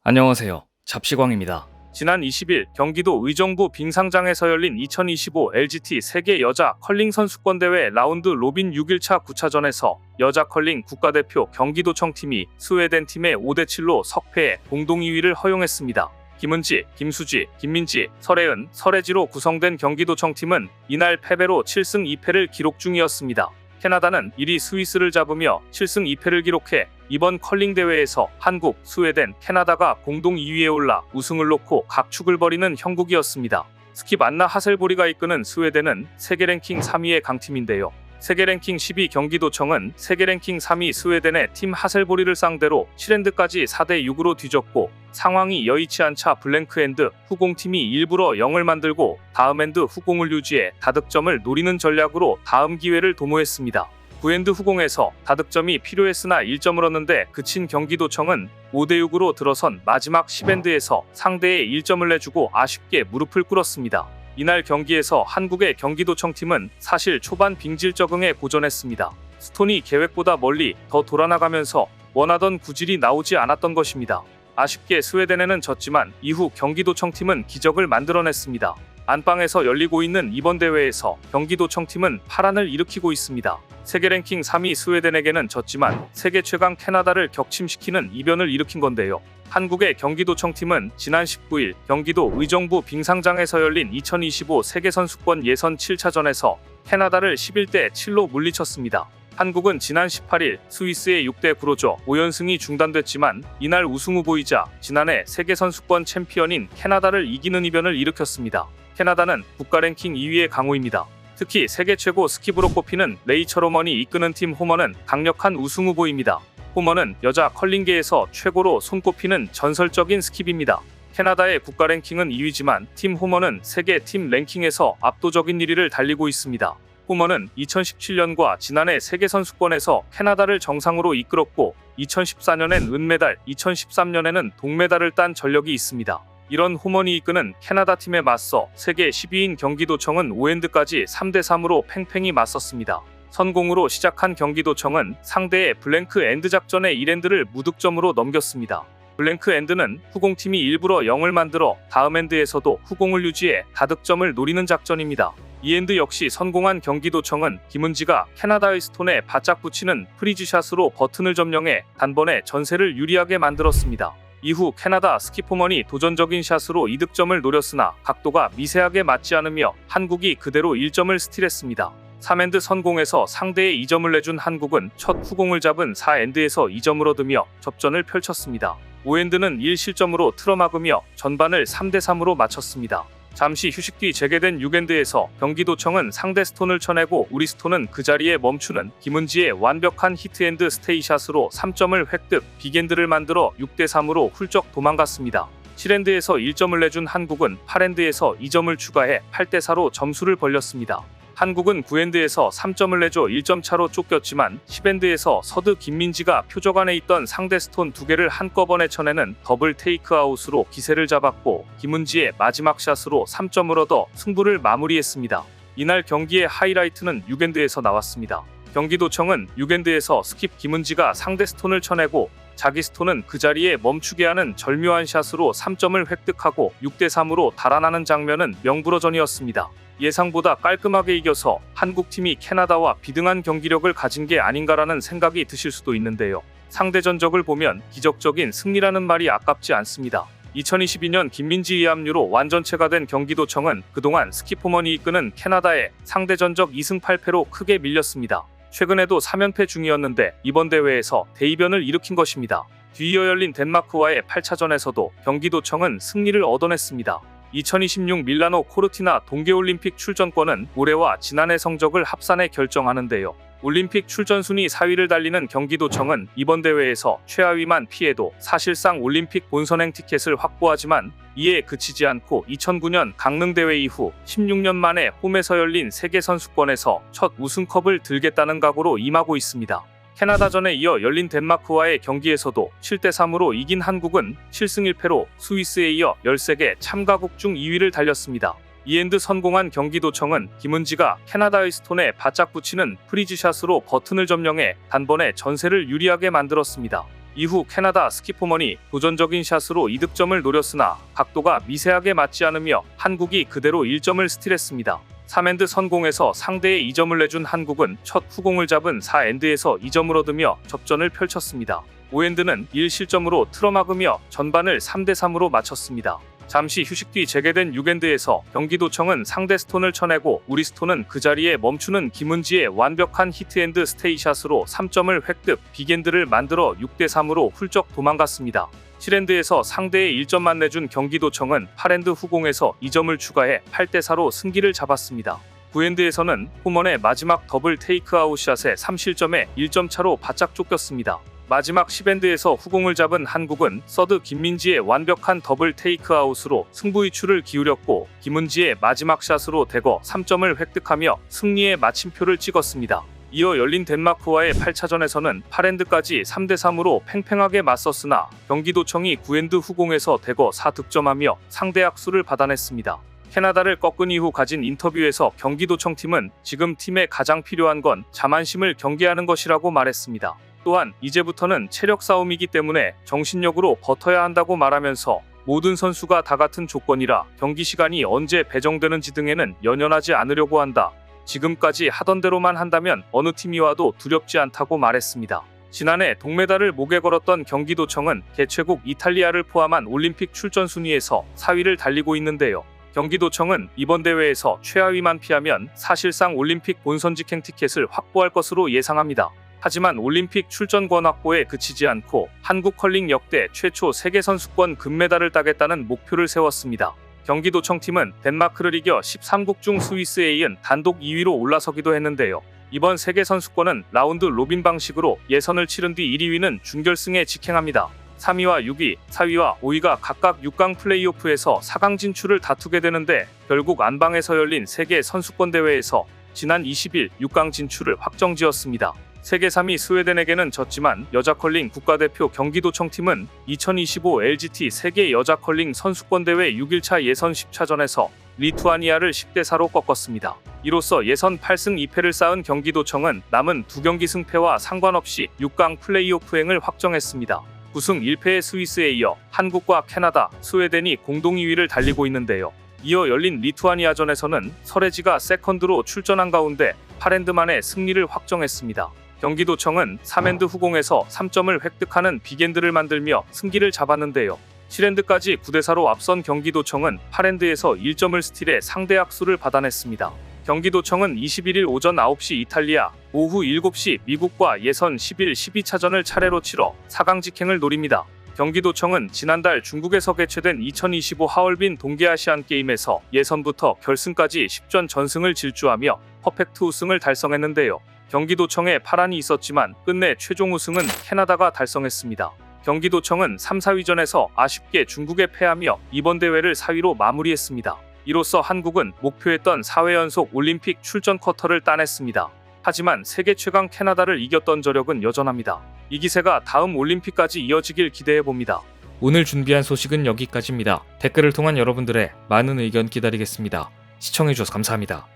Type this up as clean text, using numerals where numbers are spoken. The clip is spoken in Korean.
안녕하세요. 잡시광입니다. 지난 20일 경기도 의정부 빙상장에서 열린 2025 LGT 세계 여자 컬링 선수권 대회 라운드 로빈 6일차 9차전에서 여자 컬링 국가대표 경기도청 팀이 스웨덴 팀의 5대7로 석패해 공동 2위를 허용했습니다. 김은지, 김수지, 김민지, 설혜은, 설혜지로 구성된 경기도청 팀은 이날 패배로 7승 2패를 기록 중이었습니다. 캐나다는 1위 스위스를 잡으며 7승 2패를 기록해 이번 컬링 대회에서 한국, 스웨덴, 캐나다가 공동 2위에 올라 우승을 놓고 각축을 벌이는 형국이었습니다. 스킵 안나 하셀보리가 이끄는 스웨덴은 세계 랭킹 3위의 강팀인데요. 세계 랭킹 10위 경기도청은 세계 랭킹 3위 스웨덴의 팀 하셀보리를 상대로 7엔드까지 4대6으로 뒤졌고, 상황이 여의치 않자 블랭크엔드 후공팀이 일부러 0을 만들고 다음 엔드 후공을 유지해 다득점을 노리는 전략으로 다음 기회를 도모했습니다. 9엔드 후공에서 다득점이 필요했으나 1점을 얻는데 그친 경기도청은 5대6으로 들어선 마지막 10엔드에서 상대에 1점을 내주고 아쉽게 무릎을 꿇었습니다. 이날 경기에서 한국의 경기도청 팀은 사실 초반 빙질 적응에 고전했습니다. 스톤이 계획보다 멀리 더 돌아나가면서 원하던 구질이 나오지 않았던 것입니다. 아쉽게 스웨덴에는 졌지만 이후 경기도청 팀은 기적을 만들어냈습니다. 안방에서 열리고 있는 이번 대회에서 경기도청 팀은 파란을 일으키고 있습니다. 세계 랭킹 3위 스웨덴에게는 졌지만 세계 최강 캐나다를 격침시키는 이변을 일으킨 건데요. 한국의 경기도청 팀은 지난 19일 경기도 의정부 빙상장에서 열린 2025 세계선수권 예선 7차전에서 캐나다를 11대7로 물리쳤습니다. 한국은 지난 18일 스위스의 6대9로 져 5연승이 중단됐지만 이날 우승 후보이자 지난해 세계선수권 챔피언인 캐나다를 이기는 이변을 일으켰습니다. 캐나다는 국가 랭킹 2위의 강호입니다. 특히 세계 최고 스킵으로 꼽히는 레이첼 호먼이 이끄는 팀 호먼은 강력한 우승 후보입니다. 호먼은 여자 컬링계에서 최고로 손꼽히는 전설적인 스킵입니다. 캐나다의 국가 랭킹은 2위지만 팀 호먼은 세계 팀 랭킹에서 압도적인 1위를 달리고 있습니다. 호먼은 2017년과 지난해 세계선수권에서 캐나다를 정상으로 이끌었고 2014년엔 은메달, 2013년에는 동메달을 딴 전력이 있습니다. 이런 호먼이 이끄는 캐나다 팀에 맞서 세계 10위인 경기도청은 5엔드까지 3대3으로 팽팽히 맞섰습니다. 선공으로 시작한 경기도청은 상대의 블랭크 엔드 작전의 1엔드를 무득점으로 넘겼습니다. 블랭크 엔드는 후공팀이 일부러 0을 만들어 다음 엔드에서도 후공을 유지해 다득점을 노리는 작전입니다. 2엔드 역시 성공한 경기도청은 김은지가 캐나다의 스톤에 바짝 붙이는 프리즈샷으로 버튼을 점령해 단번에 전세를 유리하게 만들었습니다. 이후 캐나다 스키포먼이 도전적인 샷으로 이득점을 노렸으나 각도가 미세하게 맞지 않으며 한국이 그대로 1점을 스틸했습니다. 3엔드 선공에서 상대에 2점을 내준 한국은 첫 후공을 잡은 4엔드에서 2점을 얻으며 접전을 펼쳤습니다. 5엔드는 1실점으로 틀어막으며 전반을 3대3으로 마쳤습니다. 잠시 휴식 뒤 재개된 6엔드에서 경기도청은 상대 스톤을 쳐내고 우리 스톤은 그 자리에 멈추는 김은지의 완벽한 히트앤드 스테이샷으로 3점을 획득, 빅엔드를 만들어 6대3으로 훌쩍 도망갔습니다. 7엔드에서 1점을 내준 한국은 8엔드에서 2점을 추가해 8대4로 점수를 벌렸습니다. 한국은 9엔드에서 3점을 내줘 1점 차로 쫓겼지만 10엔드에서 서드 김민지가 표적 안에 있던 상대 스톤 2개를 한꺼번에 쳐내는 더블 테이크아웃으로 기세를 잡았고 김은지의 마지막 샷으로 3점을 얻어 승부를 마무리했습니다. 이날 경기의 하이라이트는 6엔드에서 나왔습니다. 경기도청은 6엔드에서 스킵 김은지가 상대 스톤을 쳐내고 자기 스톤은 그 자리에 멈추게 하는 절묘한 샷으로 3점을 획득하고 6대3으로 달아나는 장면은 명불허전이었습니다. 예상보다 깔끔하게 이겨서 한국팀이 캐나다와 비등한 경기력을 가진 게 아닌가라는 생각이 드실 수도 있는데요. 상대 전적을 보면 기적적인 승리라는 말이 아깝지 않습니다. 2022년 김민지의 합류로 완전체가 된 경기도청은 그동안 스키포먼이 이끄는 캐나다에 상대 전적 2승 8패로 크게 밀렸습니다. 최근에도 3연패 중이었는데 이번 대회에서 대이변을 일으킨 것입니다. 뒤이어 열린 덴마크와의 8차전에서도 경기도청은 승리를 얻어냈습니다. 2026 밀라노 코르티나 동계올림픽 출전권은 올해와 지난해 성적을 합산해 결정하는데요. 올림픽 출전 순위 4위를 달리는 경기도청은 이번 대회에서 최하위만 피해도 사실상 올림픽 본선행 티켓을 확보하지만 이에 그치지 않고 2009년 강릉대회 이후 16년 만에 홈에서 열린 세계선수권에서 첫 우승컵을 들겠다는 각오로 임하고 있습니다. 캐나다전에 이어 열린 덴마크와의 경기에서도 7대3으로 이긴 한국은 7승 1패로 스위스에 이어 13개 참가국 중 2위를 달렸습니다. 2엔드 성공한 경기도청은 김은지가 캐나다의 스톤에 바짝 붙이는 프리즈샷으로 버튼을 점령해 단번에 전세를 유리하게 만들었습니다. 이후 캐나다 스키포먼이 도전적인 샷으로 이득점을 노렸으나 각도가 미세하게 맞지 않으며 한국이 그대로 1점을 스틸했습니다. 3엔드 선공에서 상대에 2점을 내준 한국은 첫 후공을 잡은 4엔드에서 2점을 얻으며 접전을 펼쳤습니다. 5엔드는 1실점으로 틀어막으며 전반을 3대3으로 마쳤습니다. 잠시 휴식 뒤 재개된 6엔드에서 경기도청은 상대 스톤을 쳐내고 우리 스톤은 그 자리에 멈추는 김은지의 완벽한 히트앤드 스테이샷으로 3점을 획득, 빅엔드를 만들어 6대3으로 훌쩍 도망갔습니다. 7엔드에서 상대에 1점만 내준 경기도청은 8엔드 후공에서 2점을 추가해 8대4로 승기를 잡았습니다. 9엔드에서는 포먼의 마지막 더블 테이크아웃 샷에 3실점에 1점 차로 바짝 쫓겼습니다. 마지막 10엔드에서 후공을 잡은 한국은 서드 김민지의 완벽한 더블 테이크아웃으로 승부의추를 기울였고 김은지의 마지막 샷으로 대거 3점을 획득하며 승리의 마침표를 찍었습니다. 이어 열린 덴마크와의 8차전에서는 8엔드까지 3대3으로 팽팽하게 맞섰으나 경기도청이 9엔드 후공에서 대거 4득점하며 상대 악수를 받아냈습니다. 캐나다를 꺾은 이후 가진 인터뷰에서 경기도청 팀은 지금 팀에 가장 필요한 건 자만심을 경계하는 것이라고 말했습니다. 또한 이제부터는 체력 싸움이기 때문에 정신력으로 버텨야 한다고 말하면서 모든 선수가 다 같은 조건이라 경기 시간이 언제 배정되는지 등에는 연연하지 않으려고 한다. 지금까지 하던 대로만 한다면 어느 팀이 와도 두렵지 않다고 말했습니다. 지난해 동메달을 목에 걸었던 경기도청은 개최국 이탈리아를 포함한 올림픽 출전 순위에서 4위를 달리고 있는데요. 경기도청은 이번 대회에서 최하위만 피하면 사실상 올림픽 본선 직행 티켓을 확보할 것으로 예상합니다. 하지만 올림픽 출전권 확보에 그치지 않고 한국 컬링 역대 최초 세계선수권 금메달을 따겠다는 목표를 세웠습니다. 경기도청 팀은 덴마크를 이겨 13국 중 스위스에 이은 단독 2위로 올라서기도 했는데요. 이번 세계선수권은 라운드 로빈 방식으로 예선을 치른 뒤 1, 2위는 준결승에 직행합니다. 3위와 6위, 4위와 5위가 각각 6강 플레이오프에서 4강 진출을 다투게 되는데 결국 안방에서 열린 세계 선수권 대회에서 지난 20일 6강 진출을 확정지었습니다. 세계 3위 스웨덴에게는 졌지만 여자 컬링 국가대표 경기도청 팀은 2025 LGT 세계 여자 컬링 선수권 대회 6일차 예선 10차전에서 리투아니아를 10대4로 꺾었습니다. 이로써 예선 8승 2패를 쌓은 경기도청은 남은 2경기 승패와 상관없이 6강 플레이오프행을 확정했습니다. 9승 1패의 스위스에 이어 한국과 캐나다, 스웨덴이 공동 2위를 달리고 있는데요. 이어 열린 리투아니아전에서는 설혜지가 세컨드로 출전한 가운데 8엔드 만에 승리를 확정했습니다. 경기도청은 3엔드 후공에서 3점을 획득하는 빅엔드를 만들며 승기를 잡았는데요. 7엔드까지 9대4로 앞선 경기도청은 8엔드에서 1점을 스틸해 상대 악수를 받아냈습니다. 경기도청은 21일 오전 9시 이탈리아, 오후 7시 미국과 예선 11, 12차전을 차례로 치러 4강 직행을 노립니다. 경기도청은 지난달 중국에서 개최된 2025 하얼빈 동계아시안게임에서 예선부터 결승까지 10전 전승을 질주하며 퍼펙트 우승을 달성했는데요. 경기도청에 파란이 있었지만 끝내 최종 우승은 캐나다가 달성했습니다. 경기도청은 3, 4위전에서 아쉽게 중국에 패하며 이번 대회를 4위로 마무리했습니다. 이로써 한국은 목표했던 4회 연속 올림픽 출전 쿼터를 따냈습니다. 하지만 세계 최강 캐나다를 이겼던 저력은 여전합니다. 이 기세가 다음 올림픽까지 이어지길 기대해봅니다. 오늘 준비한 소식은 여기까지입니다. 댓글을 통한 여러분들의 많은 의견 기다리겠습니다. 시청해주셔서 감사합니다.